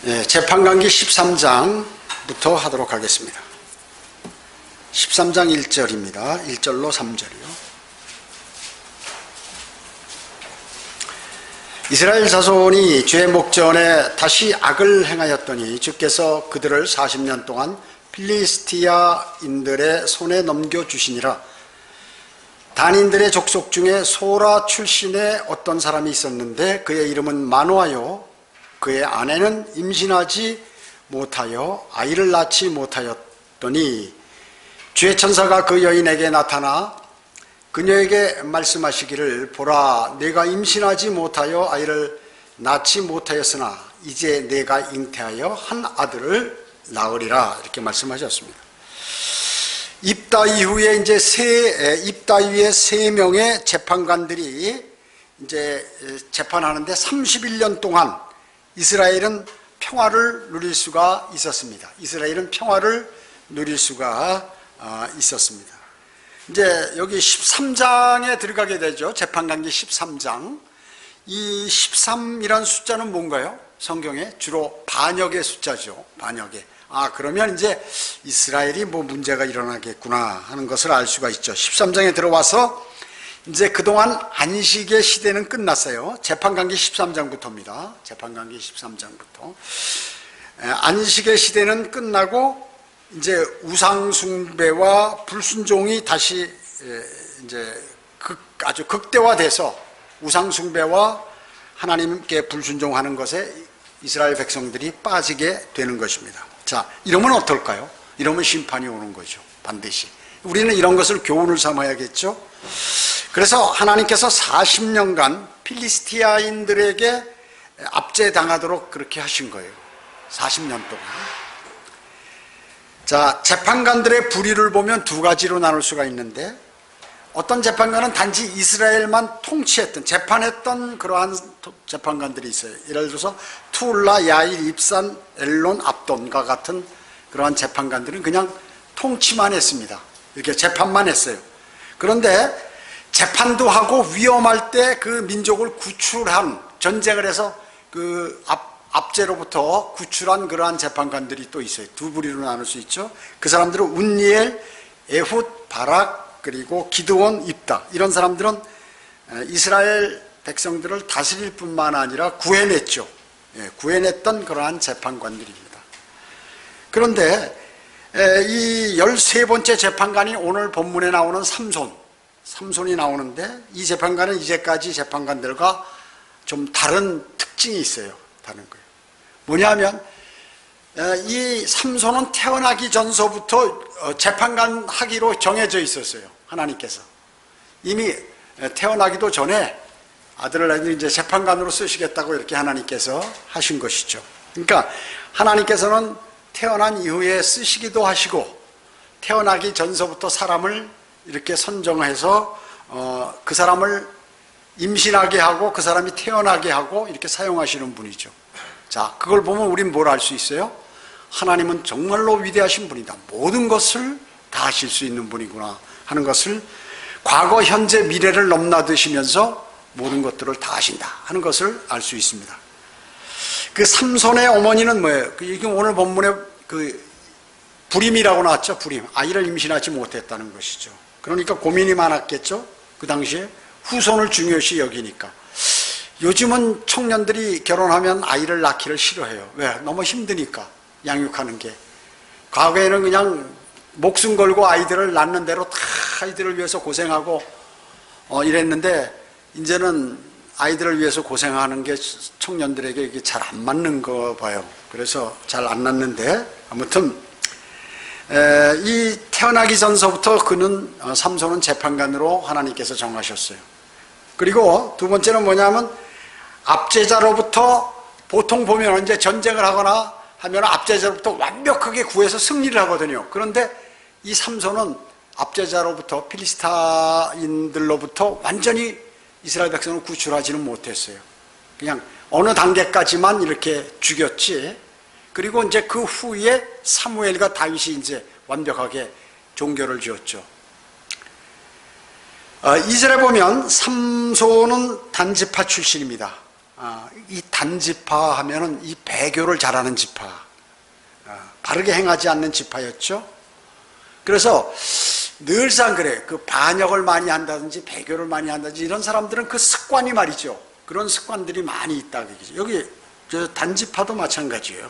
재판관기 13장부터 하도록 하겠습니다. 13장 1절입니다. 1절로 3절이요. 이스라엘 자손이 죄 목전에 다시 악을 행하였더니 주께서 그들을 40년 동안 필리스티아인들의 손에 넘겨주시니라. 단인들의 족속 중에 소라 출신의 어떤 사람이 있었는데 그의 이름은 마노아요. 그의 아내는 임신하지 못하여 아이를 낳지 못하였더니 주의 천사가 그 여인에게 나타나 그녀에게 말씀하시기를 보라, 내가 임신하지 못하여 아이를 낳지 못하였으나 이제 내가 잉태하여 한 아들을 낳으리라, 이렇게 말씀하셨습니다. 입다 이후에 입다 이후에 3명의 재판관들이 이제 재판하는데 31년 동안 이스라엘은 평화를 누릴 수가 있었습니다. 이스라엘은 평화를 누릴 수가 있었습니다. 이제 여기 13장에 들어가게 되죠. 재판관기 13장. 이 13이라는 숫자는 뭔가요? 성경에 주로 반역의 숫자죠. 반역의. 그러면 이제 이스라엘이 뭐 문제가 일어나겠구나 하는 것을 알 수가 있죠. 13장에 들어와서 이제 그동안 안식의 시대는 끝났어요. 재판관기 13장부터입니다. 재판관기 13장부터. 안식의 시대는 끝나고 이제 우상숭배와 불순종이 다시 이제 아주 극대화돼서 우상숭배와 하나님께 불순종하는 것에 이스라엘 백성들이 빠지게 되는 것입니다. 자, 이러면 어떨까요? 이러면 심판이 오는 거죠. 반드시. 우리는 이런 것을 교훈을 삼아야겠죠. 그래서 하나님께서 40년간 필리스티아인들에게 압제당하도록 그렇게 하신 거예요. 40년 동안. 자, 재판관들의 불의를 보면 두 가지로 나눌 수가 있는데, 어떤 재판관은 단지 이스라엘만 통치했던, 재판했던 그러한 재판관들이 있어요. 예를 들어서 투울라, 야일, 입산, 엘론, 압돈과 같은 그러한 재판관들은 그냥 통치만 했습니다. 이렇게 재판만 했어요. 그런데 재판도 하고 위험할 때 그 민족을 구출한, 전쟁을 해서 그 압제로부터 구출한 그러한 재판관들이 또 있어요. 두 부류로 나눌 수 있죠. 그 사람들은 운니엘, 에훗, 바락, 그리고 기드온, 입다. 이런 사람들은 이스라엘 백성들을 다스릴 뿐만 아니라 구해냈죠. 구해냈던 그러한 재판관들입니다. 그런데 이 13번째 재판관이 오늘 본문에 나오는 삼손이 나오는데, 이 재판관은 이제까지 재판관들과 좀 다른 특징이 있어요. 다른 거예요. 뭐냐면 이 삼손은 태어나기 전서부터 재판관 하기로 정해져 있었어요. 하나님께서 이미 태어나기도 전에 아들을 이제 재판관으로 쓰시겠다고 이렇게 하나님께서 하신 것이죠. 그러니까 하나님께서는 태어난 이후에 쓰시기도 하시고, 태어나기 전서부터 사람을 이렇게 선정해서 그 사람을 임신하게 하고 그 사람이 태어나게 하고 이렇게 사용하시는 분이죠. 자, 그걸 보면 우린 뭘 알 수 있어요? 하나님은 정말로 위대하신 분이다. 모든 것을 다 하실 수 있는 분이구나 하는 것을, 과거, 현재, 미래를 넘나드시면서 모든 것들을 다 하신다 하는 것을 알 수 있습니다. 그 삼손의 어머니는 뭐예요? 이게 오늘 본문에 그 불임이라고 나왔죠. 불임. 아이를 임신하지 못했다는 것이죠. 그러니까 고민이 많았겠죠. 그 당시에 후손을 중요시 여기니까. 요즘은 청년들이 결혼하면 아이를 낳기를 싫어해요. 왜? 너무 힘드니까, 양육하는 게. 과거에는 그냥 목숨 걸고 아이들을 낳는 대로 다 아이들을 위해서 고생하고 이랬는데, 이제는 아이들을 위해서 고생하는 게 청년들에게 이게 잘 안 맞는 거 봐요. 그래서 잘 안 낳는데, 아무튼 이 태어나기 전서부터 삼손은 재판관으로 하나님께서 정하셨어요. 그리고 두 번째는 뭐냐면, 압제자로부터, 보통 보면 이제 전쟁을 하거나 하면 압제자로부터 완벽하게 구해서 승리를 하거든요. 그런데 이 삼손은 압제자로부터, 필리스타인들로부터 완전히 이스라엘 백성을 구출하지는 못했어요. 그냥 어느 단계까지만 이렇게 죽였지. 그리고 이제 그 후에 사무엘과 다윗이 이제 완벽하게 종교를 지었죠. 이절에 보면 삼손은 단지파 출신입니다. 이 단지파 하면은 이 배교를 잘하는 지파, 바르게 행하지 않는 지파였죠. 그래서 늘상 그래. 그 반역을 많이 한다든지 배교를 많이 한다든지 이런 사람들은 그 습관이 말이죠. 그런 습관들이 많이 있다. 여기 저 단지파도 마찬가지예요.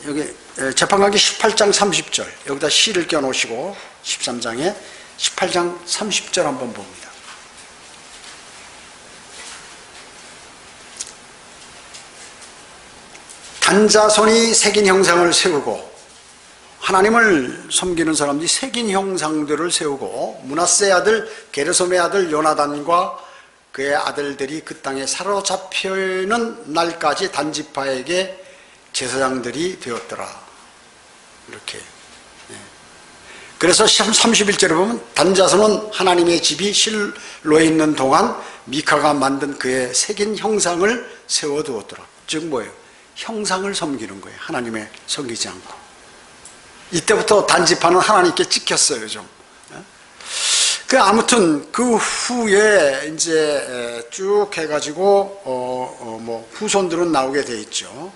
여기 재판관기 18장 30절 여기다 시를 껴놓으시고 13장에 18장 30절 한번 봅니다. 단자손이 새긴 형상을 세우고, 하나님을 섬기는 사람들이 새긴 형상들을 세우고, 므낫세의 아들 게르솜의 아들 요나단과 그의 아들들이 그 땅에 사로잡히는 날까지 단지파에게 제사장들이 되었더라. 이렇게. 그래서 31절에 보면 단자손은 하나님의 집이 실로에 있는 동안 미카가 만든 그의 새긴 형상을 세워두었더라. 즉 뭐예요? 형상을 섬기는 거예요. 하나님의 섬기지 않고. 이때부터 단지파는 하나님께 찍혔어요, 좀. 아무튼 그 후에 이제 쭉 해가지고 뭐 후손들은 나오게 돼 있죠.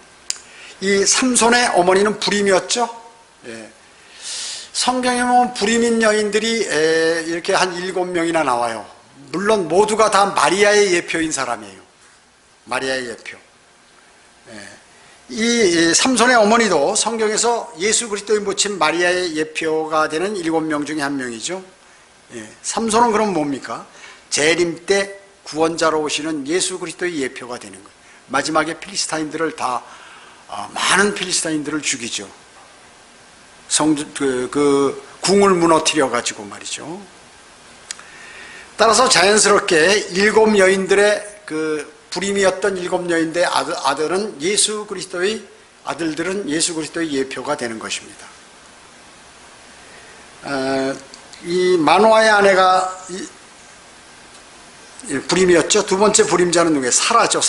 이 삼손의 어머니는 불임이었죠. 예. 성경에 보면 불임인 여인들이 이렇게 한 7명이나 나와요. 물론 모두가 다 마리아의 예표인 사람이에요. 마리아의 예표. 예. 이 삼손의 어머니도 성경에서 예수 그리스도의 모친 마리아의 예표가 되는 7명 중에 한 명이죠. 예. 삼손은 그럼 뭡니까? 재림 때 구원자로 오시는 예수 그리스도의 예표가 되는 거예요. 마지막에 필리스타인들을 다 많은 필리스타인들을 죽이죠. 궁을 무너뜨려 가지고 말이죠. 따라서 자연스럽게 7 여인들의 불임이었던 7 여인들의 아들은 예수 그리스도의 아들들은 예수 그리스도의 예표가 되는 것입니다. 이 마노아의 아내가 불임이었죠. 두 번째 불임자는 누구예요? 사라죠.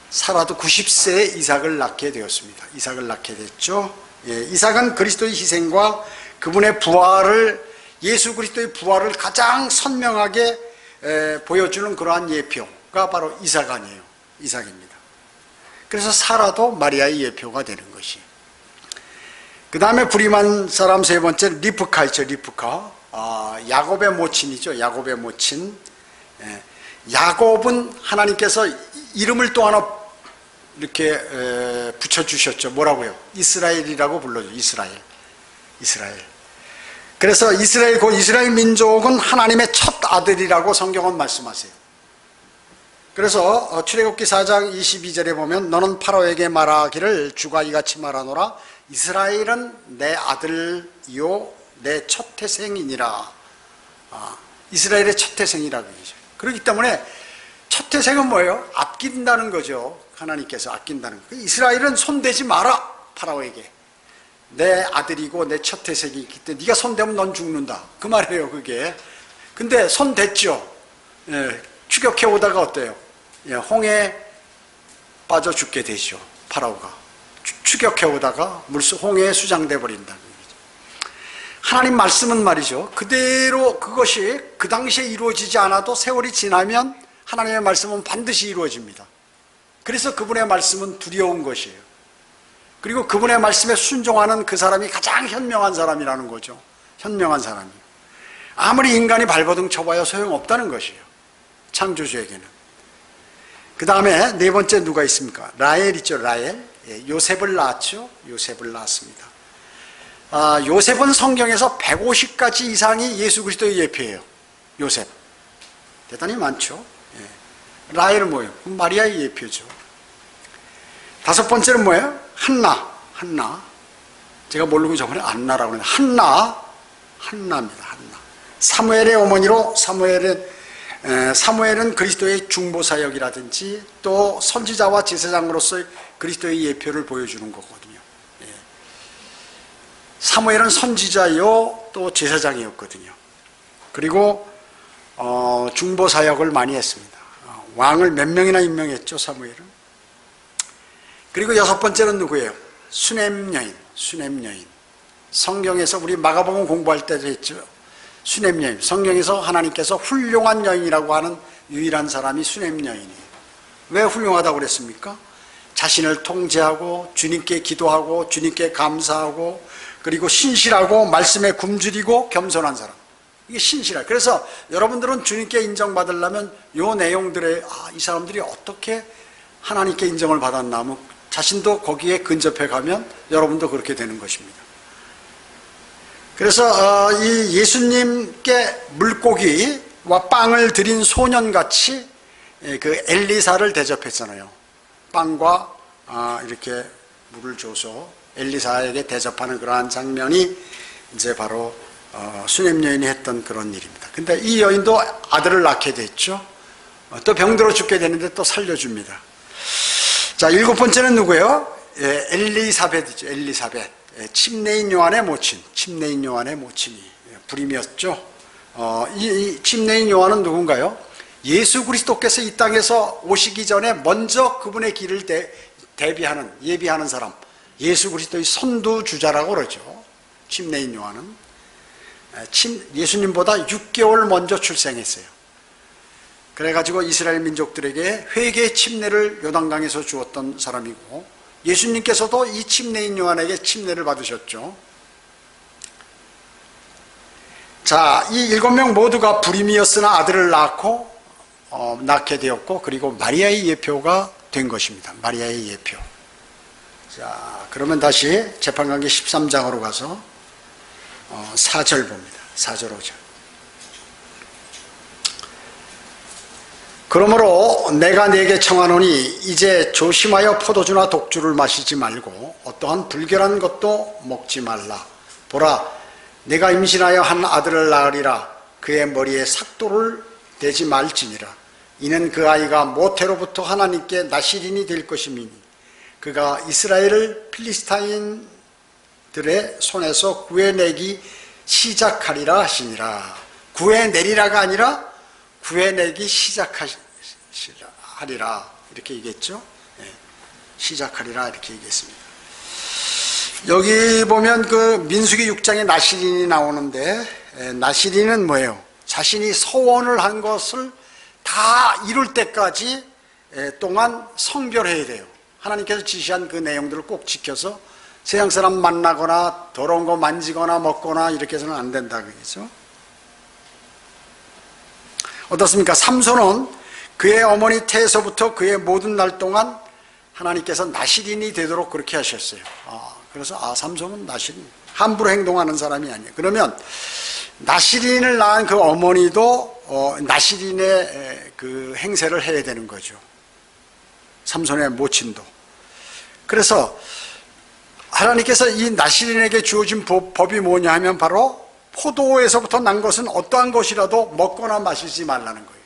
사라도 90세에 이삭을 낳게 되었습니다. 이삭을 낳게 됐죠. 예, 이삭은 그리스도의 희생과 그분의 부활을, 예수 그리스도의 부활을 가장 선명하게 보여주는 그러한 예표가 바로 이삭 아니에요. 이삭입니다. 그래서 사라도 마리아의 예표가 되는 것이. 그 다음에 불임한 사람 세 번째 리브카 있죠. 리브카. 야곱의 모친이죠. 야곱의 모친. 예, 야곱은 하나님께서 이름을 또 하나 이렇게 붙여주셨죠. 뭐라고요? 이스라엘이라고 불러줘. 이스라엘. 그래서 이스라엘 민족은 하나님의 첫 아들이라고 성경은 말씀하세요. 그래서 출애굽기 4장 22절에 보면 너는 파라오에게 말하기를 주가 이같이 말하노라. 이스라엘은 내 아들이요 내 첫 태생이니라. 이스라엘의 첫 태생이라고 얘기죠. 그렇기 때문에 첫 태생은 뭐예요? 아낀다는 거죠. 하나님께서 아낀다는 거. 이스라엘은 손대지 마라. 파라오에게. 내 아들이고 내 첫 태생이 있기 때문에 네가 손대면 넌 죽는다. 그 말이에요, 그게. 근데 손댔죠. 예, 추격해 오다가 어때요? 예, 홍해에 빠져 죽게 되죠. 파라오가. 추격해 오다가 홍해에 수장돼 버린다는 얘기죠. 하나님 말씀은 말이죠. 그대로 그것이 그 당시에 이루어지지 않아도 세월이 지나면 하나님의 말씀은 반드시 이루어집니다. 그래서 그분의 말씀은 두려운 것이에요. 그리고 그분의 말씀에 순종하는 그 사람이 가장 현명한 사람이라는 거죠. 현명한 사람이요. 아무리 인간이 발버둥 쳐봐야 소용없다는 것이에요. 창조주에게는. 그 다음에 네 번째 누가 있습니까? 라헬 있죠. 라헬. 예, 요셉을 낳았죠. 요셉을 낳았습니다. 요셉은 성경에서 150가지 이상이 예수 그리스도의 예표예요. 요셉. 대단히 많죠. 예. 라헬은 뭐예요? 마리아의 예표죠. 다섯 번째는 뭐예요? 한나. 제가 모르고 저번에 안나라고 했는데 한나입니다. 한나. 사무엘의 어머니로 사무엘은 그리스도의 중보사역이라든지 또 선지자와 제사장으로서 그리스도의 예표를 보여주는 거거든요. 예. 사무엘은 선지자요 또 제사장이었거든요. 그리고 중보사역을 많이 했습니다. 왕을 몇 명이나 임명했죠, 사무엘은. 그리고 여섯 번째는 누구예요? 수넴 여인. 성경에서 우리 마가복음 공부할 때도 했죠. 수넴 여인. 성경에서 하나님께서 훌륭한 여인이라고 하는 유일한 사람이 수넴 여인이에요. 왜 훌륭하다고 그랬습니까? 자신을 통제하고 주님께 기도하고 주님께 감사하고 그리고 신실하고 말씀에 굶주리고 겸손한 사람. 이게 신실하. 그래서 여러분들은 주님께 인정받으려면 이 내용들에 이 사람들이 어떻게 하나님께 인정을 받았나 하면 자신도 거기에 근접해 가면 여러분도 그렇게 되는 것입니다. 그래서 이 예수님께 물고기와 빵을 드린 소년같이 그 엘리사를 대접했잖아요. 빵과 이렇게 물을 줘서 엘리사에게 대접하는 그러한 장면이 이제 바로 수넴 여인이 했던 그런 일입니다. 근데 이 여인도 아들을 낳게 됐죠. 또 병들어 죽게 되는데 또 살려줍니다. 자, 7번째는 누구예요? 엘리사벳이죠. 엘리사벳. 침례인 요한의 모친. 침례인 요한의 모친이 불임이었죠. 이 침례인 요한은 누군가요? 예수 그리스도께서 이 땅에서 오시기 전에 먼저 그분의 길을 예비하는 사람. 예수 그리스도의 선두주자라고 그러죠. 침례인 요한은. 예수님보다 6개월 먼저 출생했어요. 그래가지고 이스라엘 민족들에게 회개의 침례를 요단강에서 주었던 사람이고, 예수님께서도 이 침례인 요한에게 침례를 받으셨죠. 자, 이 7명 모두가 불임이었으나 아들을 낳게 되었고, 그리고 마리아의 예표가 된 것입니다. 마리아의 예표. 자, 그러면 다시 재판관계 13장으로 가서 4절 봅니다. 4절 5절. 그러므로 내가 네게 청하노니 이제 조심하여 포도주나 독주를 마시지 말고 어떠한 불결한 것도 먹지 말라. 보라, 내가 임신하여 한 아들을 낳으리라. 그의 머리에 삭도를 대지 말지니라. 이는 그 아이가 모태로부터 하나님께 나시린이 될 것임이니 그가 이스라엘을 필리스타인들의 손에서 구해내기 시작하리라 하시니라. 구해내리라가 아니라 구해내기 시작하리라 이렇게 얘기했죠. 시작하리라 이렇게 얘기했습니다. 여기 보면 그 민수기 6장에 나시린이 나오는데, 나시린은 뭐예요? 자신이 서원을 한 것을 다 이룰 때까지 동안 성별해야 돼요. 하나님께서 지시한 그 내용들을 꼭 지켜서 세상 사람 만나거나 더러운 거 만지거나 먹거나 이렇게 해서는 안 된다 그러죠. 어떻습니까? 삼손은 그의 어머니 태에서부터 그의 모든 날 동안 하나님께서 나시린이 되도록 그렇게 하셨어요. 그래서 삼손은 나시린, 함부로 행동하는 사람이 아니에요. 그러면 나시린을 낳은 그 어머니도 나시린의 그 행세를 해야 되는 거죠. 삼손의 모친도. 그래서 하나님께서 이 나시린에게 주어진 법이 뭐냐 하면 바로 포도에서부터 난 것은 어떠한 것이라도 먹거나 마시지 말라는 거예요.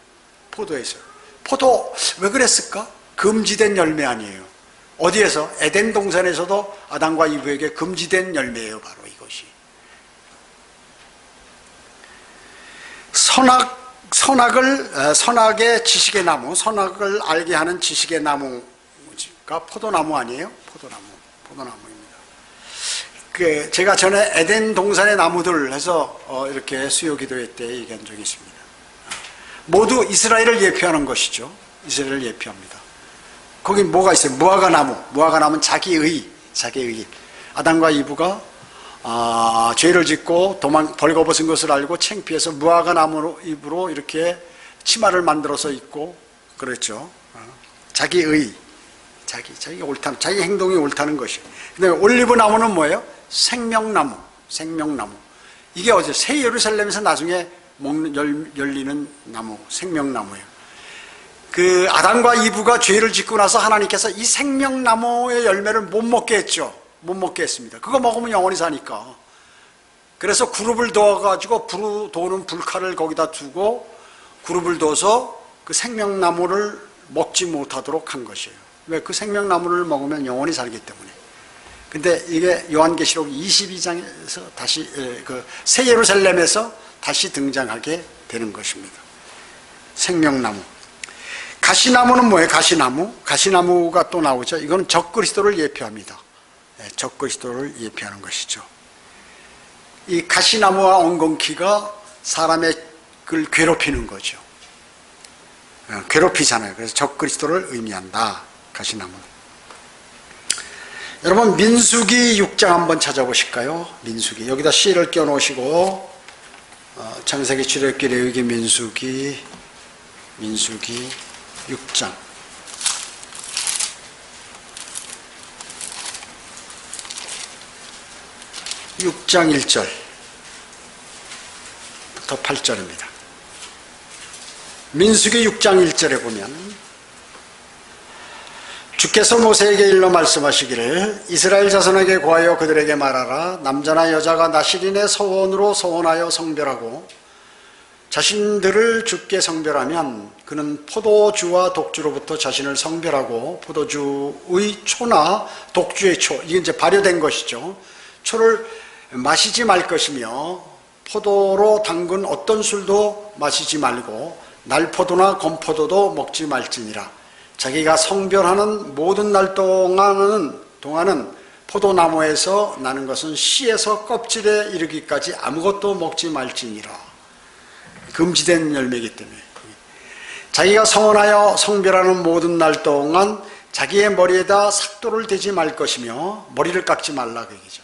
포도에서. 포도 왜 그랬을까? 금지된 열매 아니에요. 어디에서? 에덴 동산에서도 아담과 이브에게 금지된 열매예요. 바로 이것이. 선악의 지식의 나무, 선악을 알게 하는 지식의 나무가 포도나무 아니에요? 포도나무입니다. 제가 전에 에덴 동산의 나무들 해서 이렇게 수요 기도회 때 얘기한 적이 있습니다. 모두 이스라엘을 예표하는 것이죠. 이스라엘을 예표합니다. 거기 뭐가 있어요? 무화과나무는 자기의. 아담과 이브가 죄를 짓고 벌거벗은 것을 알고 창피해서 무화과나무 잎으로 이렇게 치마를 만들어서 입고 그랬죠. 자기의. 자기가 옳다는, 자기 행동이 옳다는 것이에요. 근데 올리브 나무는 뭐예요? 생명나무. 이게 어제 새 예루살렘에서 나중에 열리는 나무, 생명나무예요. 그 아담과 이브가 죄를 짓고 나서 하나님께서 이 생명나무의 열매를 못 먹게 했죠. 못 먹게 했습니다. 그거 먹으면 영원히 사니까. 그래서 그룹을 둬가지고 도는 불칼을 거기다 두고 그룹을 둬서 그 생명나무를 먹지 못하도록 한 것이에요. 왜? 그 생명나무를 먹으면 영원히 살기 때문에. 근데 이게 요한계시록 22장에서 다시 그 새 예루살렘에서 다시 등장하게 되는 것입니다. 생명나무. 가시나무는 뭐예요? 가시나무가 또 나오죠. 이건 적그리스도를 예표합니다. 적그리스도를 예표하는 것이죠. 이 가시나무와 엉겅퀴가 사람의 그 괴롭히는 거죠. 괴롭히잖아요. 그래서 적그리스도를 의미한다. 가시나무는. 여러분 민수기 6장 한번 찾아보실까요? 민수기. 여기다 C를 껴놓으시고 창세기, 출애굽기, 레위기, 민수기 6장. (6장) 1절부터 8절입니다. 민수기 6장 1절에 보면 주께서 모세에게 일러 말씀하시기를 이스라엘 자손에게 고하여 그들에게 말하라. 남자나 여자가 나실인의 서원으로 서원하여 성별하고 자신들을 주께 성별하면 그는 포도주와 독주로부터 자신을 성별하고 포도주의 초나 독주의 초, 이게 이제 발효된 것이죠. 초를 마시지 말 것이며 포도로 담근 어떤 술도 마시지 말고 날포도나 건포도도 먹지 말지니라. 자기가 성별하는 모든 날 동안은 포도나무에서 나는 것은 씨에서 껍질에 이르기까지 아무것도 먹지 말지니라. 금지된 열매이기 때문에. 자기가 성혼하여 성별하는 모든 날 동안 자기의 머리에다 삭도를 대지 말 것이며 머리를 깎지 말라 그 얘기죠.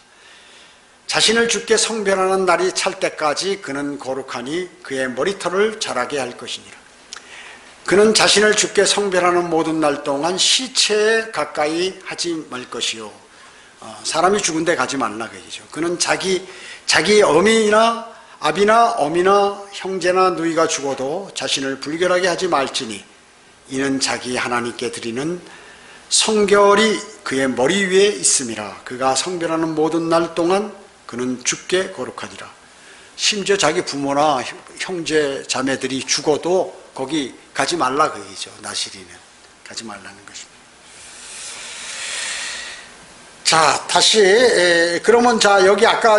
자신을 주께 성별하는 날이 찰 때까지 그는 거룩하니 그의 머리털을 자라게 할 것이니라. 그는 자신을 주께 성별하는 모든 날 동안 시체에 가까이 하지 말 것이요. 사람이 죽은 데 가지 말라 그 얘기죠. 그는 자기 어미나 아비나 어미나 형제나 누이가 죽어도 자신을 불결하게 하지 말지니 이는 자기 하나님께 드리는 성결이 그의 머리 위에 있음이라. 그가 성별하는 모든 날 동안 그는 주께 거룩하니라. 심지어 자기 부모나 형제 자매들이 죽어도 거기 가지 말라 그 얘기죠. 나실이는 가지 말라는 것입니다. 자, 다시 그러면 자 여기 아까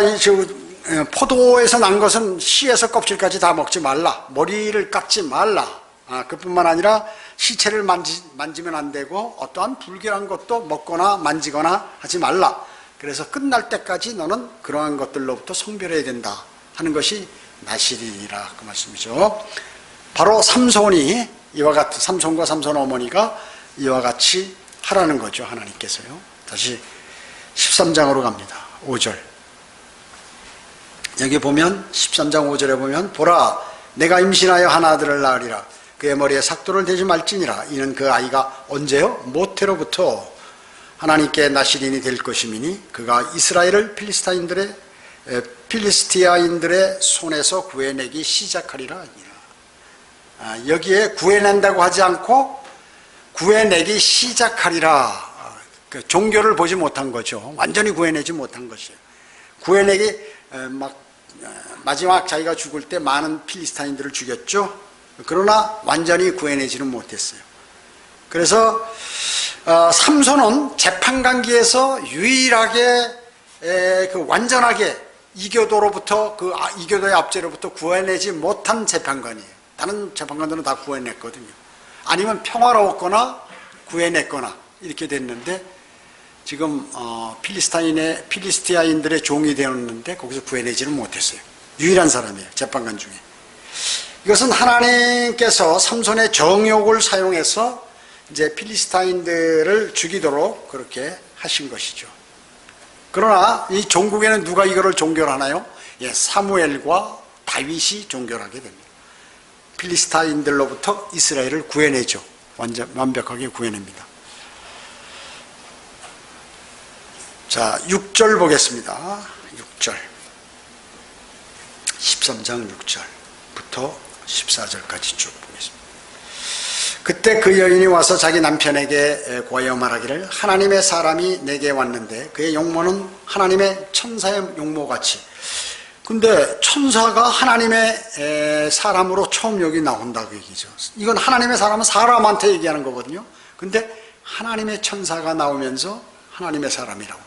포도에서 난 것은 씨에서 껍질까지 다 먹지 말라. 머리를 깎지 말라. 그뿐만 아니라 시체를 만지면 안 되고 어떠한 불결한 것도 먹거나 만지거나 하지 말라. 그래서 끝날 때까지 너는 그러한 것들로부터 성별해야 된다 하는 것이 나실이니라 그 말씀이죠. 바로 삼손이 이와 같은 삼손과 삼손 어머니가 이와 같이 하라는 거죠. 하나님께서요. 다시 13장으로 갑니다. 5절. 여기 보면 13장 5절에 보면 보라 내가 임신하여 한 아들을 낳으리라. 그의 머리에 삭도를 대지 말지니라. 이는 그 아이가 언제요? 모태로부터 하나님께 나실인이 될 것임이니 그가 이스라엘을 필리스티아인들의 손에서 구해내기 시작하리라. 여기에 구해낸다고 하지 않고 구해내기 시작하리라. 종교를 보지 못한 거죠. 완전히 구해내지 못한 것이에요. 구해내기 마지막 자기가 죽을 때 많은 필리스타인들을 죽였죠. 그러나 완전히 구해내지는 못했어요. 그래서 삼손은 재판관기에서 유일하게 완전하게 이교도로부터 이교도의 압제로부터 구해내지 못한 재판관이에요. 다른 재판관들은 다 구해냈거든요. 아니면 평화로웠거나 구해냈거나 이렇게 됐는데 지금 필리스티아인들의 종이 되었는데 거기서 구해내지는 못했어요. 유일한 사람이에요. 재판관 중에. 이것은 하나님께서 삼손의 정욕을 사용해서 이제 필리스타인들을 죽이도록 그렇게 하신 것이죠. 그러나 이 종국에는 누가 이거를 종결하나요? 사무엘과 다윗이 종결하게 됩니다. 필리스타인들로부터 이스라엘을 구해내죠. 완벽하게 구해냅니다. 자, 6절 보겠습니다. 6절. 13장 6절부터 14절까지 쭉 보겠습니다. 그때 그 여인이 와서 자기 남편에게 고하여 말하기를 하나님의 사람이 내게 왔는데 그의 용모는 하나님의 천사의 용모같이. 근데 천사가 하나님의 사람으로 처음 여기 나온다 그 얘기죠. 이건 하나님의 사람은 사람한테 얘기하는 거거든요. 근데 하나님의 천사가 나오면서 하나님의 사람이라고.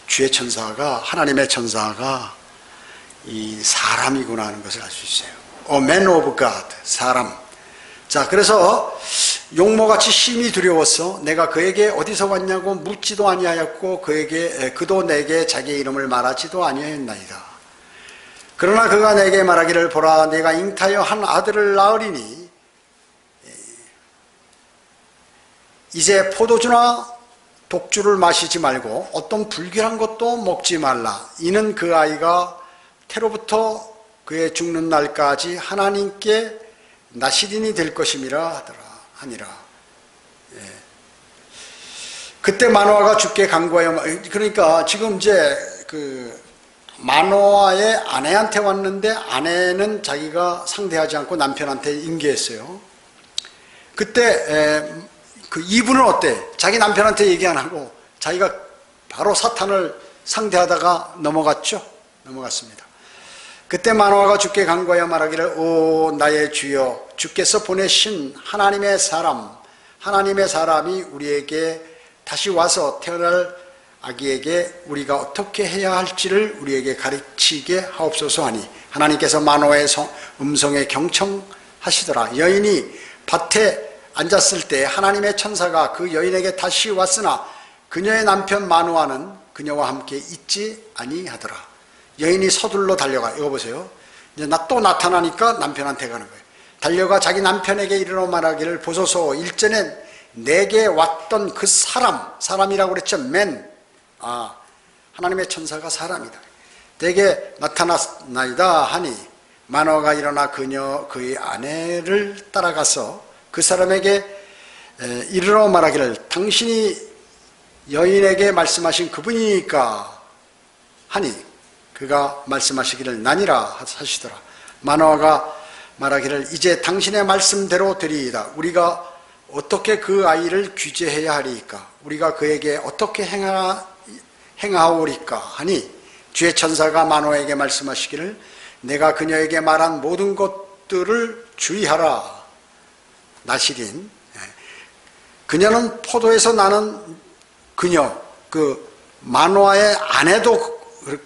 주의 천사가 하나님의 천사가 이 사람이구나 하는 것을 알 수 있어요. Man of God, 사람. 자, 그래서 용모같이 심히 두려웠어. 내가 그에게 어디서 왔냐고 묻지도 아니하였고 그도 내게 자기의 이름을 말하지도 아니하였나이다. 그러나 그가 내게 말하기를 보라 내가 잉타여 한 아들을 낳으리니 이제 포도주나 독주를 마시지 말고 어떤 불길한 것도 먹지 말라. 이는 그 아이가 태로부터 그의 죽는 날까지 하나님께 나시린이 될 것임이라 하니라. 예. 그때 마노아가 주께 간구하여, 그러니까 지금 이제 그 마노아의 아내한테 왔는데 아내는 자기가 상대하지 않고 남편한테 인계했어요. 그때 그 이분은 어때? 자기 남편한테 얘기 안 하고 자기가 바로 사탄을 상대하다가 넘어갔습니다. 그때 마노아가 주께 간구하여 말하기를, 오 나의 주여, 주께서 보내신 하나님의 사람이 우리에게 다시 와서 태어날 아기에게 우리가 어떻게 해야 할지를 우리에게 가르치게 하옵소서 하니, 하나님께서 마노아의 음성에 경청하시더라. 여인이 밭에 앉았을 때 하나님의 천사가 그 여인에게 다시 왔으나 그녀의 남편 마노아는 그녀와 함께 있지 아니하더라. 여인이 서둘러 달려가, 이거 보세요. 이제 또 나타나니까 남편한테 가는 거예요. 달려가 자기 남편에게 이르러 말하기를, 보소서, 일전에 내게 왔던 그 사람이라고 그랬죠. 하나님의 천사가 사람이다. 내게 나타났나이다 하니, 마노아가 일어나 그의 아내를 따라가서 그 사람에게 이르러 말하기를, 당신이 여인에게 말씀하신 그분이니까 하니, 그가 말씀하시기를 나니라 하시더라. 마노아가 말하기를, 이제 당신의 말씀대로 되리이다. 우리가 어떻게 그 아이를 규제해야 하리이까? 우리가 그에게 어떻게 행하오리까? 하니, 주의 천사가 마노아에게 말씀하시기를, 내가 그녀에게 말한 모든 것들을 주의하라. 나시린. 그녀는 포도에서 나는 그녀, 그 마노아의 아내도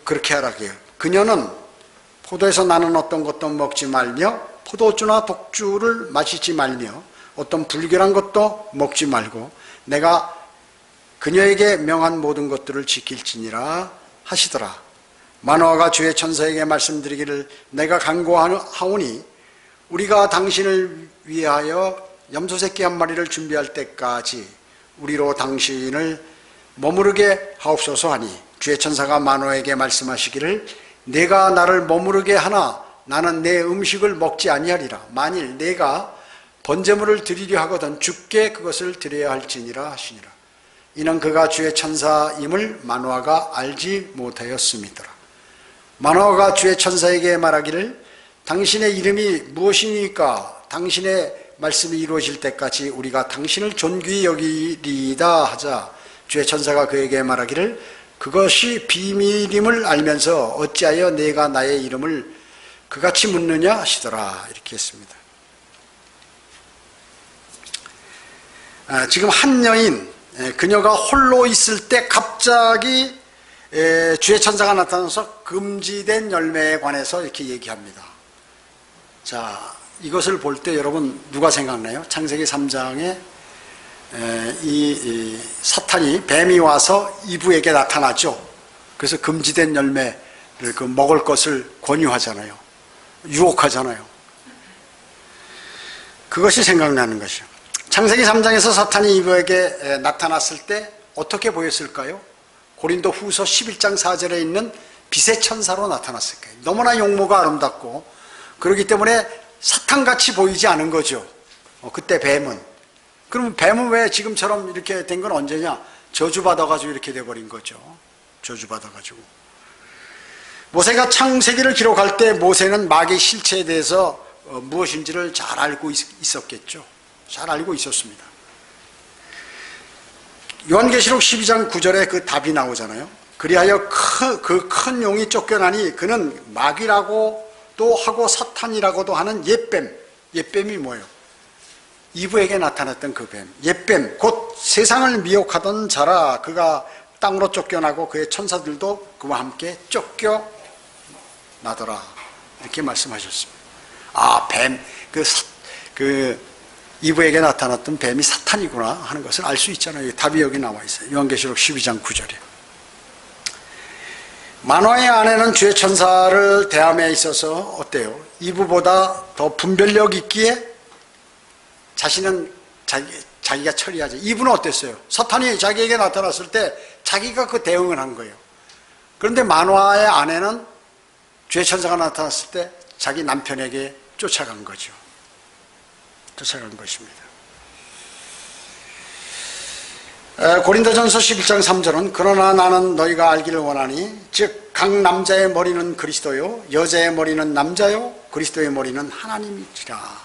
그렇게 하라고요. 그녀는 포도에서 나는 어떤 것도 먹지 말며 포도주나 독주를 마시지 말며 어떤 불결한 것도 먹지 말고 내가 그녀에게 명한 모든 것들을 지킬지니라 하시더라. 마노아가 주의 천사에게 말씀드리기를, 내가 간구하오니 우리가 당신을 위하여 염소새끼 한 마리를 준비할 때까지 우리로 당신을 머무르게 하옵소서 하니, 주의 천사가 마노아에게 말씀하시기를, 내가 나를 머무르게 하나 나는 내 음식을 먹지 아니하리라. 만일 내가 번제물을 드리려 하거든 주께 그것을 드려야 할지니라 하시니라. 이는 그가 주의 천사임을 마노아가 알지 못하였음이더라. 마노아가 주의 천사에게 말하기를, 당신의 이름이 무엇이니까 당신의 말씀이 이루어질 때까지 우리가 당신을 존귀히 여기리이다 하자, 주의 천사가 그에게 말하기를, 그것이 비밀임을 알면서 어찌하여 내가 나의 이름을 그같이 묻느냐 하시더라. 이렇게 했습니다. 지금 한 여인, 그녀가 홀로 있을 때 갑자기 주의 천사가 나타나서 금지된 열매에 관해서 이렇게 얘기합니다. 자, 이것을 볼 때 여러분 누가 생각나요? 창세기 3장에 이 사탄이, 뱀이 와서 이브에게 나타나죠. 그래서 금지된 열매를 먹을 것을 권유하잖아요. 유혹하잖아요. 그것이 생각나는 것이요. 창세기 3장에서 사탄이 이브에게 나타났을 때 어떻게 보였을까요? 고린도 후서 11장 4절에 있는 빛의 천사로 나타났을 거예요. 너무나 용모가 아름답고 그렇기 때문에 사탄같이 보이지 않은 거죠. 그때 뱀은. 그럼 뱀은 왜 지금처럼 이렇게 된 건 언제냐? 저주받아가지고 이렇게 돼버린 거죠. 저주받아가지고. 모세가 창세기를 기록할 때 모세는 마귀의 실체에 대해서 무엇인지를 잘 알고 있었겠죠. 잘 알고 있었습니다. 요한계시록 12장 9절에 그 답이 나오잖아요. 그리하여 그 큰 용이 쫓겨나니 그는 마귀라고도 하고 사탄이라고도 하는 옛뱀. 옛뱀이 뭐예요? 이브에게 나타났던 그 뱀. 옛뱀, 곧 세상을 미혹하던 자라. 그가 땅으로 쫓겨나고 그의 천사들도 그와 함께 쫓겨나더라. 이렇게 말씀하셨습니다. 아, 뱀, 이브에게 나타났던 뱀이 사탄이구나 하는 것을 알 수 있잖아요. 답이 여기 나와 있어요. 요한계시록 12장 9절에. 마노아의 아내는 주의 천사를 대함에 있어서 어때요? 이브보다 더 분별력 있기에 자신은 자기가 처리하지. 이분은 어땠어요? 사탄이 자기에게 나타났을 때 자기가 그 대응을 한 거예요. 그런데 만화의 아내는 죄의 천사가 나타났을 때 자기 남편에게 쫓아간 거죠. 쫓아간 것입니다. 고린도전서 11장 3절은 그러나 나는 너희가 알기를 원하니 즉 각 남자의 머리는 그리스도요 여자의 머리는 남자요 그리스도의 머리는 하나님이시라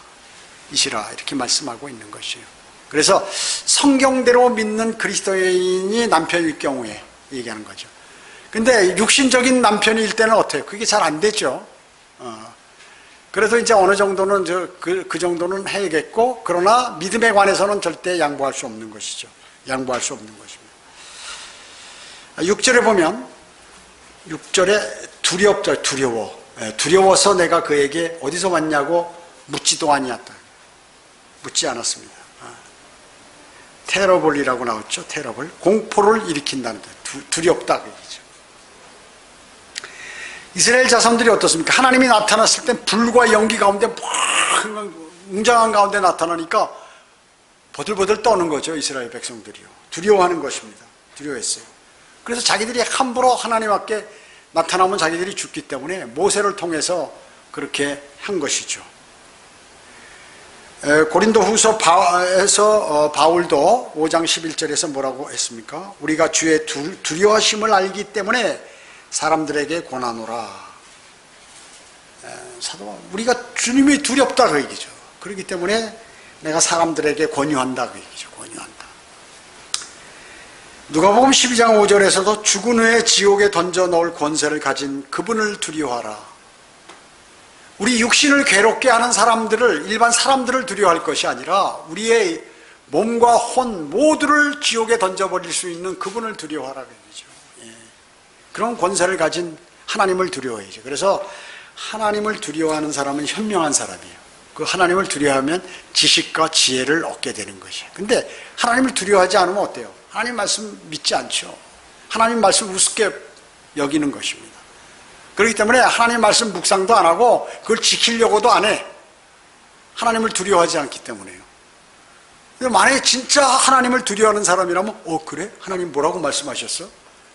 이렇게 말씀하고 있는 것이에요. 그래서 성경대로 믿는 그리스도인이 남편일 경우에 얘기하는 거죠. 근데 육신적인 남편일 때는 어때요? 그게 잘 안 되죠. 그래서 이제 어느 정도는 그 정도는 해야겠고, 그러나 믿음에 관해서는 절대 양보할 수 없는 것이죠. 양보할 수 없는 것입니다. 6절에 보면 6절에 두렵다. 두려워서 내가 그에게 어디서 왔냐고 묻지도 아니었다. 묻지 않았습니다. 테러블이라고 나왔죠. 테러블. 공포를 일으킨다는 데 두렵다 그 얘기죠. 이스라엘 자손들이 어떻습니까? 하나님이 나타났을 때 불과 연기 가운데 웅장한 가운데 나타나니까 버들버들 떠는 거죠. 이스라엘 백성들이요. 두려워하는 것입니다. 두려워했어요. 그래서 자기들이 함부로 하나님 앞에 나타나면 자기들이 죽기 때문에 모세를 통해서 그렇게 한 것이죠. 고린도 후서에서 바울도 5장 11절에서 뭐라고 했습니까? 우리가 주의 두려워하심을 알기 때문에 사람들에게 권하노라. 우리가 주님이 두렵다 그 얘기죠. 그렇기 때문에 내가 사람들에게 권유한다 그 얘기죠. 권유한다. 누가복음 12장 5절에서도 죽은 후에 지옥에 던져 넣을 권세를 가진 그분을 두려워하라. 우리 육신을 괴롭게 하는 사람들을, 일반 사람들을 두려워할 것이 아니라 우리의 몸과 혼 모두를 지옥에 던져버릴 수 있는 그분을 두려워하라 그 얘기죠. 그런 권세를 가진 하나님을 두려워해야죠. 그래서 하나님을 두려워하는 사람은 현명한 사람이에요. 그 하나님을 두려워하면 지식과 지혜를 얻게 되는 것이에요. 근데 하나님을 두려워하지 않으면 어때요? 하나님 말씀 믿지 않죠. 하나님 말씀 우습게 여기는 것입니다. 그렇기 때문에 하나님 말씀 묵상도 안 하고 그걸 지키려고도 안 해. 하나님을 두려워하지 않기 때문에요. 근데 만약에 진짜 하나님을 두려워하는 사람이라면 그래? 하나님 뭐라고 말씀하셨어?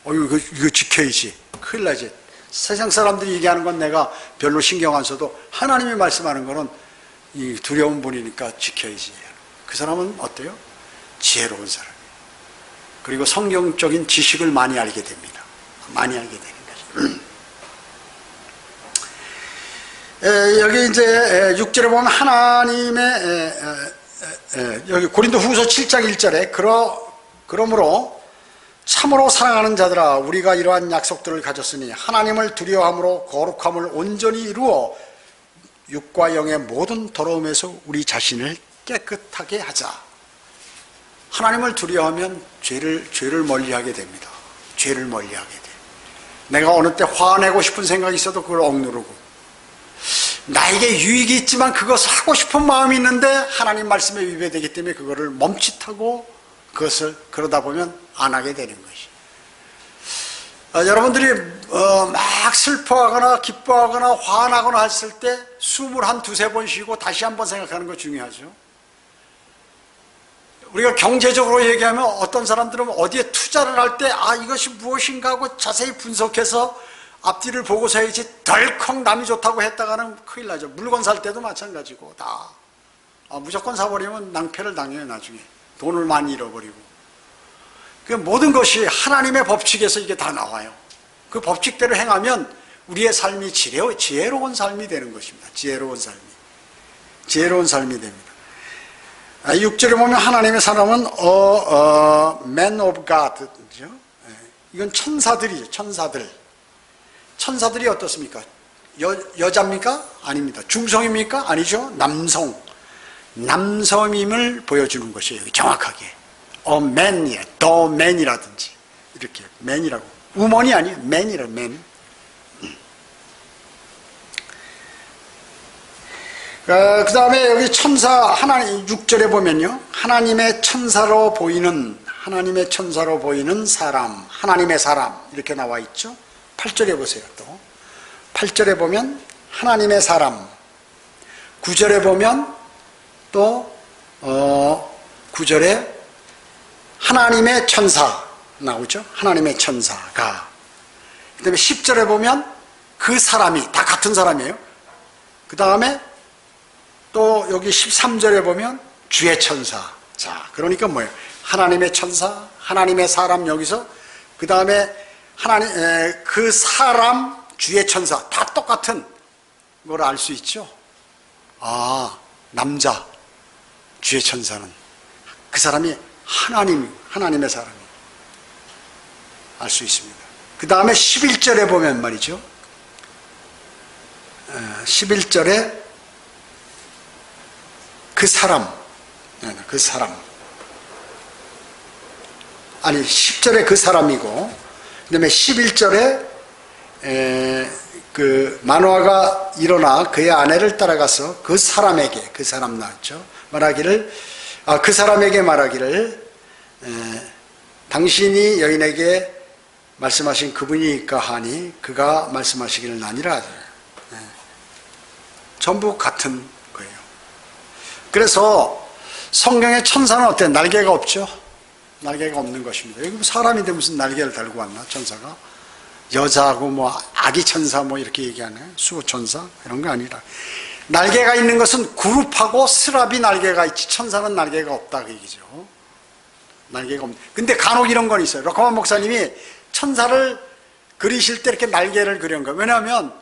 이거 지켜야지. 큰일 나지. 세상 사람들이 얘기하는 건 내가 별로 신경 안 써도 하나님이 말씀하는 거는 이 두려운 분이니까 지켜야지. 그 사람은 어때요? 지혜로운 사람이에요. 그리고 성경적인 지식을 많이 알게 됩니다. 많이 알게 되는 거죠. 여기 이제 6절에 보면 하나님의 여기 고린도 후서 7장 1절에 그러므로 참으로 사랑하는 자들아 우리가 이러한 약속들을 가졌으니 하나님을 두려워함으로 거룩함을 온전히 이루어 육과 영의 모든 더러움에서 우리 자신을 깨끗하게 하자. 하나님을 두려워하면 죄를 멀리하게 됩니다. 죄를 멀리하게 돼. 내가 어느 때 화내고 싶은 생각이 있어도 그걸 억누르고 나에게 유익이 있지만 그것을 하고 싶은 마음이 있는데 하나님 말씀에 위배되기 때문에 그거를 멈칫하고 그것을 그러다 보면 안 하게 되는 것이. 여러분들이 막 슬퍼하거나 기뻐하거나 화나거나 했을 때 숨을 한 두세 번 쉬고 다시 한번 생각하는 거 중요하죠. 우리가 경제적으로 얘기하면 어떤 사람들은 어디에 투자를 할 때 이것이 무엇인가 하고 자세히 분석해서 앞뒤를 보고서 해야지 덜컥 남이 좋다고 했다가는 큰일 나죠. 물건 살 때도 마찬가지고 다 무조건 사버리면 낭패를 당해요. 나중에 돈을 많이 잃어버리고. 그 모든 것이 하나님의 법칙에서 이게 다 나와요. 그 법칙대로 행하면 우리의 삶이 지혜로운 삶이 되는 것입니다. 지혜로운 삶이 됩니다. 6절에 보면 하나님의 사람은 man of God, 이건 천사들이죠. 천사들이 어떻습니까? 여자입니까? 아닙니다. 중성입니까? 아니죠. 남성임을 보여주는 것이에요. 정확하게. man이야, the man이라든지 이렇게 man이라고. woman이 아니에요. man이라고. man. 그 다음에 여기 천사 하나님 6절에 보면요. 하나님의 천사로 보이는 사람, 하나님의 사람 이렇게 나와 있죠. 8절에 보세요. 또 8절에 보면 하나님의 사람, 9절에 보면 또 9절에 하나님의 천사 나오죠. 하나님의 천사가. 그 다음에 10절에 보면 그 사람이, 다 같은 사람이에요. 그 다음에 또 여기 13절에 보면 주의 천사. 자, 그러니까 뭐예요? 하나님의 천사, 하나님의 사람 여기서, 그 다음에 그 사람, 주의 천사, 다 똑같은 걸 알 수 있죠. 아, 남자, 주의 천사는 그 사람이 하나님의 사람이 알 수 있습니다. 그 다음에 11절에 보면 말이죠. 11절에 그 사람, 아니 10절에 그 사람이고, 그 다음에 11절에 그 마노아가 일어나 그의 아내를 따라가서 그 사람에게, 그 사람 나왔죠. 그 사람에게 말하기를 당신이 여인에게 말씀하신 그분이니까 하니 그가 말씀하시기를 나니라. 전부 같은 거예요. 그래서 성경의 천사는 어때요? 날개가 없죠? 날개가 없는 것입니다. 여기 사람인데 무슨 날개를 달고 왔나? 천사가? 여자하고 뭐 아기 천사 뭐 이렇게 얘기하네. 수호천사 이런 거 아니라, 날개가 있는 것은 그룹하고 스랍이 날개가 있지 천사는 날개가 없다 그 얘기죠. 날개가 없네. 근데 간혹 이런 건 있어요. 로커만 목사님이 천사를 그리실 때 이렇게 날개를 그린 거예요. 왜냐하면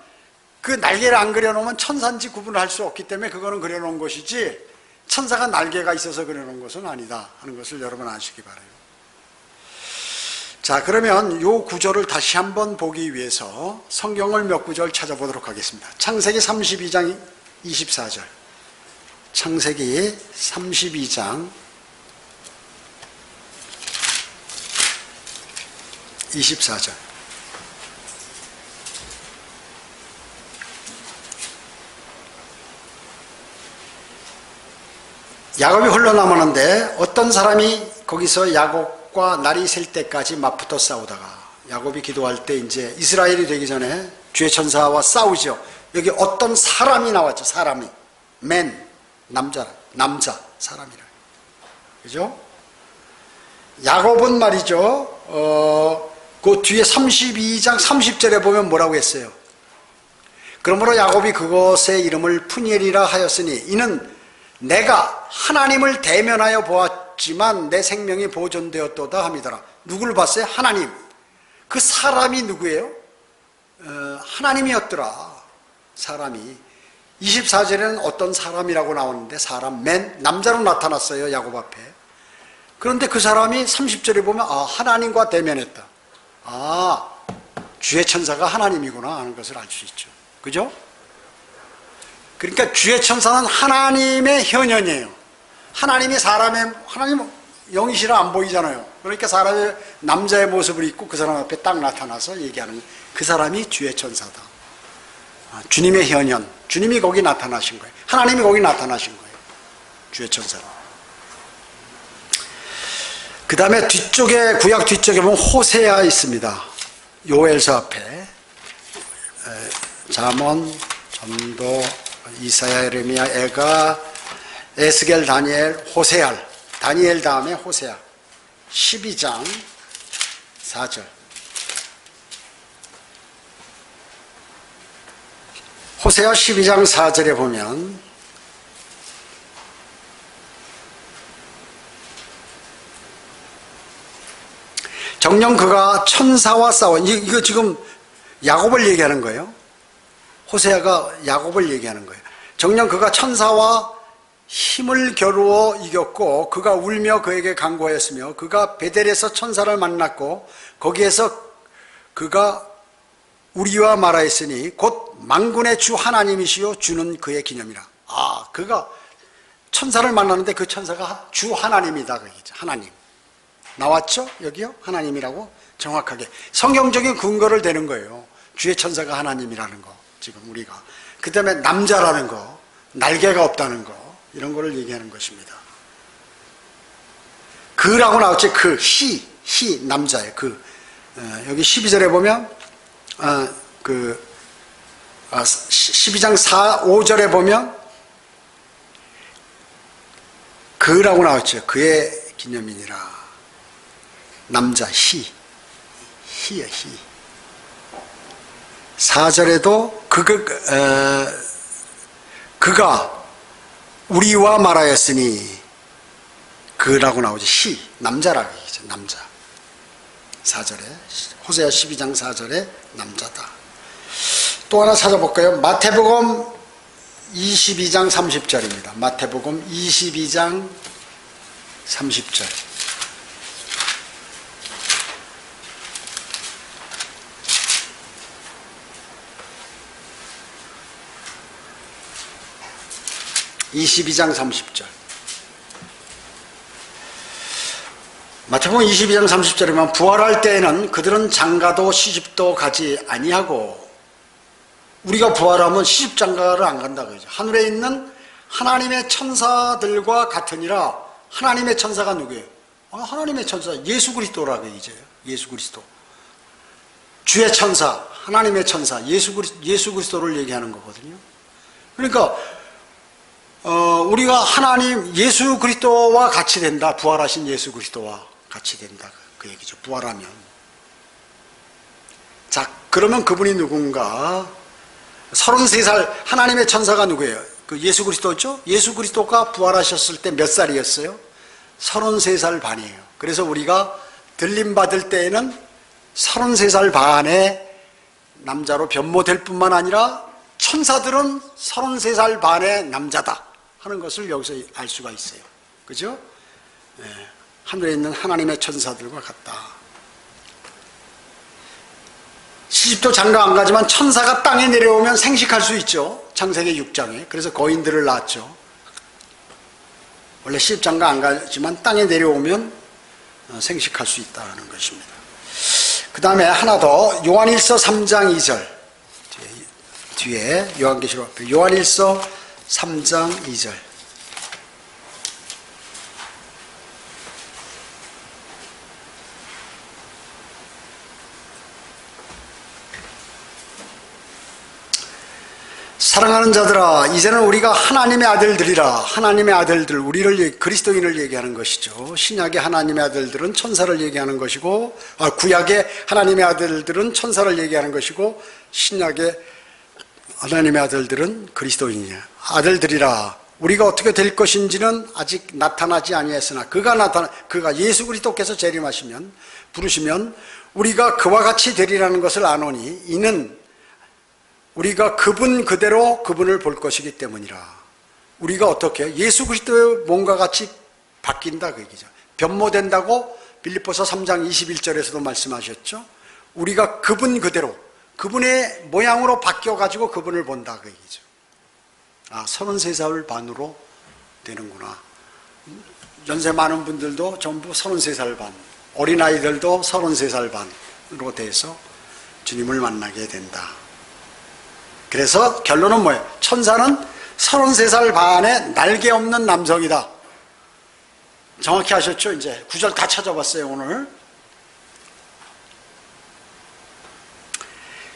그 날개를 안 그려놓으면 천사인지 구분을 할 수 없기 때문에 그거는 그려놓은 것이지, 천사가 날개가 있어서 그려놓은 것은 아니다 하는 것을 여러분 아시기 바라요. 자, 그러면 이 구절을 다시 한번 보기 위해서 성경을 몇 구절 찾아보도록 하겠습니다. 창세기 32장 24절. 창세기 32장 24절. 야곱이 홀로 남았는데 어떤 사람이 거기서 야곱과 날이 셀 때까지 맞붙어 싸우다가, 야곱이 기도할 때 이제 이스라엘이 되기 전에 주의 천사와 싸우죠. 여기 어떤 사람이 나왔죠. 사람이. 남자, 사람이라. 그죠? 야곱은 말이죠. 그 뒤에 32장 30절에 보면 뭐라고 했어요? 그러므로 야곱이 그곳의 이름을 푸니엘이라 하였으니 이는 내가 하나님을 대면하여 보았지만 내 생명이 보존되었도다 함이더라. 누구를 봤어요? 하나님. 그 사람이 누구예요? 하나님이었더라. 사람이. 24절에는 어떤 사람이라고 나오는데, 사람, 남자로 나타났어요. 야곱 앞에. 그런데 그 사람이 30절에 보면 하나님과 대면했다. 주의 천사가 하나님이구나 하는 것을 알 수 있죠. 그죠? 그러니까 주의 천사는 하나님의 현현이에요. 하나님 영이시라 안 보이잖아요. 그러니까 사람의 남자의 모습을 입고 그 사람 앞에 딱 나타나서 얘기하는 거예요. 그 사람이 주의 천사다. 주님의 현현, 주님이 거기 나타나신 거예요. 하나님이 거기 나타나신 거예요. 주의 천사는. 그 다음에 뒤쪽에, 구약 뒤쪽에 보면 호세아 있습니다. 요엘서 앞에. 잠언, 전도, 이사야, 예레미야, 에가, 에스겔, 다니엘, 호세아. 다니엘 다음에 호세아. 12장 4절. 호세아 12장 4절에 보면 정녕 그가 천사와 싸워. 이거 지금 야곱을 얘기하는 거예요. 호세아가 야곱을 얘기하는 거예요. 정녕 그가 천사와 힘을 겨루어 이겼고 그가 울며 그에게 간구하였으며 그가 베델에서 천사를 만났고 거기에서 그가 우리와 말하였으니 곧 만군의 주 하나님이시요 주는 그의 기념이라. 그가 천사를 만나는데 그 천사가 주 하나님이다. 하나님. 나왔죠? 여기요? 하나님이라고 정확하게 성경적인 근거를 대는 거예요. 주의 천사가 하나님이라는 거. 지금 우리가 그 다음에 남자라는 거, 날개가 없다는 거, 이런 거를 얘기하는 것입니다. 그라고 나왔지. 히 남자예요. 여기 12절에 보면 12장 5절에 보면 그 그라고 나왔죠. 그의 기념이니라. 남자 희야 희. 4절에도 그가 우리와 말하였으니 그라고 나오죠. 남자라고 얘기죠. 남자. 4절에 호세아 12장 4절에 남자다. 또 하나 찾아볼까요? 마태복음 22장 30절입니다. 마태복음 22장 30절. 마태복음 22장 30절이면 부활할 때에는 그들은 장가도 시집도 가지 아니하고, 우리가 부활하면 시집장가를 안 간다 그러죠. 하늘에 있는 하나님의 천사들과 같으니라. 하나님의 천사가 누구예요? 하나님의 천사 예수 그리스도라고 얘기해요. 예수 그리스도. 주의 천사, 하나님의 천사, 예수 그리스도를 얘기하는 거거든요. 그러니까 우리가 하나님 예수 그리스도와 같이 된다. 부활하신 예수 그리스도와 같이 된다. 그 얘기죠. 부활하면. 자, 그러면 그분이 누군가? 33살 하나님의 천사가 누구예요? 그 예수 그리스도죠? 예수 그리스도가 부활하셨을 때 몇 살이었어요? 33살 반이에요. 그래서 우리가 들림 받을 때에는 33살 반의 남자로 변모될 뿐만 아니라 천사들은 33살 반의 남자다 하는 것을 여기서 알 수가 있어요. 그죠? 네. 하늘에 있는 하나님의 천사들과 같다. 시집도 장가 안 가지만 천사가 땅에 내려오면 생식할 수 있죠. 창세기 6장에. 그래서 거인들을 낳았죠. 원래 시집 장가 안 가지만 땅에 내려오면 생식할 수 있다는 것입니다. 그 다음에 하나 더, 요한일서 3장 2절 뒤에 요한계시록 앞에 요한일서 3장 2절. 사랑하는 자들아, 이제는 우리가 하나님의 아들들이라. 하나님의 아들들, 우리를 그리스도인을 얘기하는 것이죠. 신약의 하나님의 아들들은 천사를 얘기하는 것이고, 구약의 하나님의 아들들은 천사를 얘기하는 것이고, 신약의 하나님의 아들들은 그리스도인이야. 아들들이라. 우리가 어떻게 될 것인지는 아직 나타나지 아니했으나 그가 예수 그리스도께서 재림하시면, 부르시면 우리가 그와 같이 되리라는 것을 아노니, 이는 우리가 그분 그대로 그분을 볼 것이기 때문이라. 우리가 어떻게 예수 그리스도의 몸과 같이 바뀐다 그 얘기죠. 변모된다고 빌립보서 3장 21절에서도 말씀하셨죠. 우리가 그분 그대로 그분의 모양으로 바뀌어가지고 그분을 본다 그 얘기죠. 33살 반으로 되는구나. 연세 많은 분들도 전부 33살 반, 어린아이들도 33살 반으로 돼서 주님을 만나게 된다. 그래서 결론은 뭐예요? 천사는 33살 반의 날개 없는 남성이다. 정확히 하셨죠? 이제 9절 다 찾아봤어요 오늘.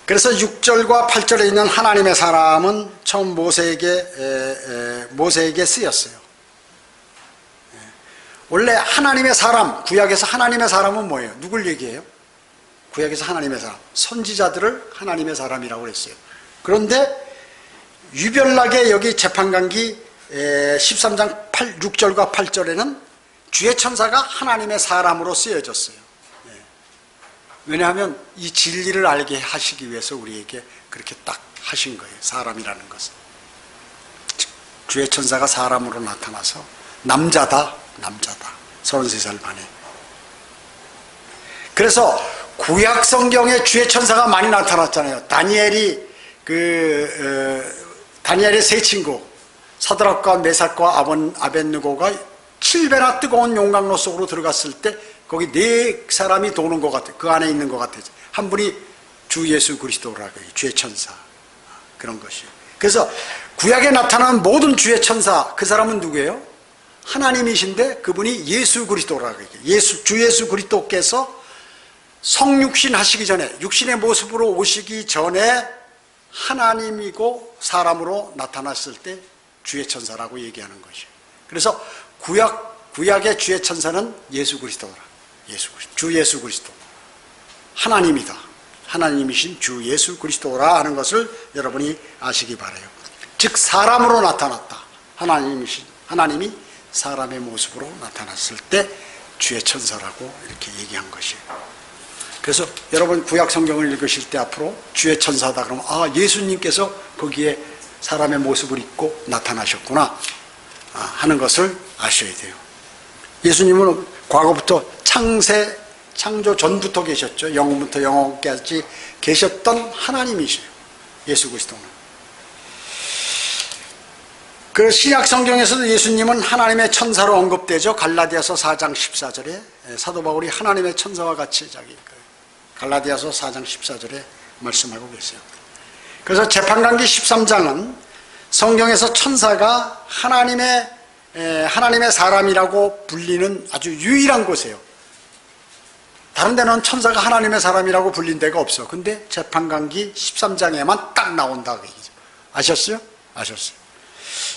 그래서 6절과 8절에 있는 하나님의 사람은 처음 모세에게 쓰였어요. 원래 하나님의 사람, 구약에서 하나님의 사람은 뭐예요? 누굴 얘기해요? 구약에서 하나님의 사람, 선지자들을 하나님의 사람이라고 그랬어요. 그런데 유별나게 여기 재판관기 13장 6절과 8절에는 주의 천사가 하나님의 사람으로 쓰여졌어요. 왜냐하면 이 진리를 알게 하시기 위해서 우리에게 그렇게 딱 하신 거예요. 사람이라는 것은. 주의 천사가 사람으로 나타나서 남자다. 33살 반에. 그래서 구약 성경에 주의 천사가 많이 나타났잖아요. 다니엘의 세 친구 사드락과 메삭과 아벳느고가 7배나 뜨거운 용광로 속으로 들어갔을 때 거기 4사람이 도는 것 같아요. 그 안에 있는 것 같아요. 한 분이 주 예수 그리스도라고 해요. 주의 천사. 그런 것이에요. 그래서 구약에 나타나는 모든 주의 천사, 그 사람은 누구예요? 하나님이신데 그분이 예수 그리스도라고 해요. 주 예수 그리스도께서 성육신 하시기 전에, 육신의 모습으로 오시기 전에 하나님이고 사람으로 나타났을 때 주의 천사라고 얘기하는 것이에요. 그래서 구약의 주의 천사는 예수 그리스도라. 주 예수 그리스도. 하나님이다. 하나님이신 주 예수 그리스도라 하는 것을 여러분이 아시기 바라요. 즉 사람으로 나타났다. 하나님이 사람의 모습으로 나타났을 때 주의 천사라고 이렇게 얘기한 것이에요. 그래서 여러분 구약 성경을 읽으실 때 앞으로 주의 천사다 그러면 예수님께서 거기에 사람의 모습을 입고 나타나셨구나 하는 것을 아셔야 돼요. 예수님은 과거부터 창조 전부터 계셨죠. 영원부터 영원까지 계셨던 하나님이세요. 예수 그리스도는. 그 신약 성경에서도 예수님은 하나님의 천사로 언급되죠. 갈라디아서 4장 14절에 사도 바울이 하나님의 천사와 같이 갈라디아서 4장 14절에 말씀하고 계세요. 그래서 재판관기 13장은 성경에서 천사가 하나님의 사람이라고 불리는 아주 유일한 곳이에요. 다른 데는 천사가 하나님의 사람이라고 불린 데가 없어. 근데 재판관기 13장에만 딱 나온다 그 얘기죠. 아셨어요?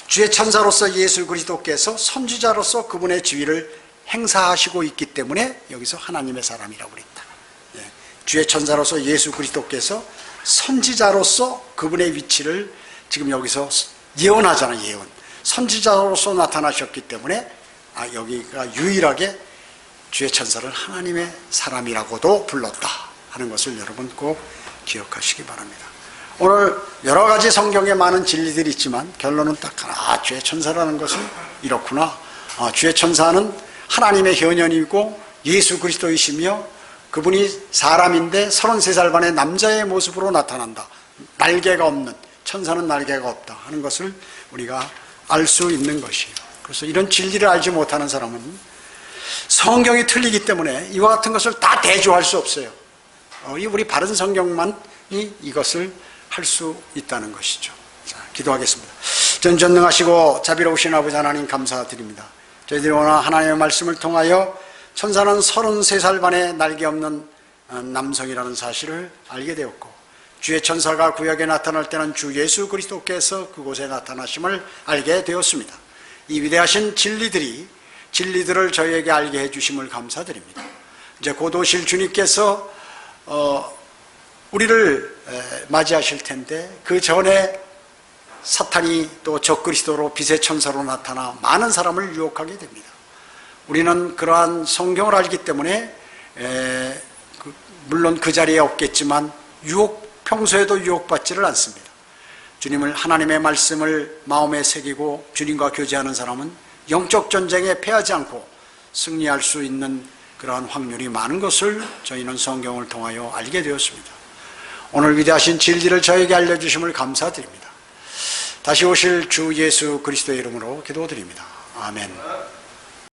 주의 천사로서 예수 그리스도께서 선지자로서 그분의 지위를 행사하시고 있기 때문에 여기서 하나님의 사람이라고 그랬다. 주의 천사로서 예수 그리스도께서 선지자로서 그분의 위치를 지금 여기서 예언하잖아요. 예언. 선지자로서 나타나셨기 때문에 여기가 유일하게 주의 천사를 하나님의 사람이라고도 불렀다 하는 것을 여러분 꼭 기억하시기 바랍니다. 오늘 여러 가지 성경에 많은 진리들이 있지만 결론은 딱 하나. 주의 천사라는 것은 이렇구나. 주의 천사는 하나님의 현현이고 예수 그리스도이시며 그분이 사람인데 33살 반의 남자의 모습으로 나타난다. 날개가 없는, 천사는 날개가 없다 하는 것을 우리가 알 수 있는 것이에요. 그래서 이런 진리를 알지 못하는 사람은 성경이 틀리기 때문에 이와 같은 것을 다 대조할 수 없어요. 우리 바른 성경만이 이것을 할 수 있다는 것이죠. 자, 기도하겠습니다. 전전능하시고 자비로우신 아버지 하나님 감사드립니다. 저희들이 오늘 하나님의 말씀을 통하여 천사는 33살 반의 날개 없는 남성이라는 사실을 알게 되었고 주의 천사가 구약에 나타날 때는 주 예수 그리스도께서 그곳에 나타나심을 알게 되었습니다. 이 위대하신 진리들을 저희에게 알게 해주심을 감사드립니다. 이제 곧 오실 주님께서 우리를 맞이하실 텐데 그 전에 사탄이 또 적그리스도로 빛의 천사로 나타나 많은 사람을 유혹하게 됩니다. 우리는 그러한 성경을 알기 때문에 물론 그 자리에 없겠지만 평소에도 유혹받지를 않습니다. 주님을 하나님의 말씀을 마음에 새기고 주님과 교제하는 사람은 영적 전쟁에 패하지 않고 승리할 수 있는 그러한 확률이 많은 것을 저희는 성경을 통하여 알게 되었습니다. 오늘 위대하신 진리를 저에게 알려주심을 감사드립니다. 다시 오실 주 예수 그리스도의 이름으로 기도드립니다. 아멘.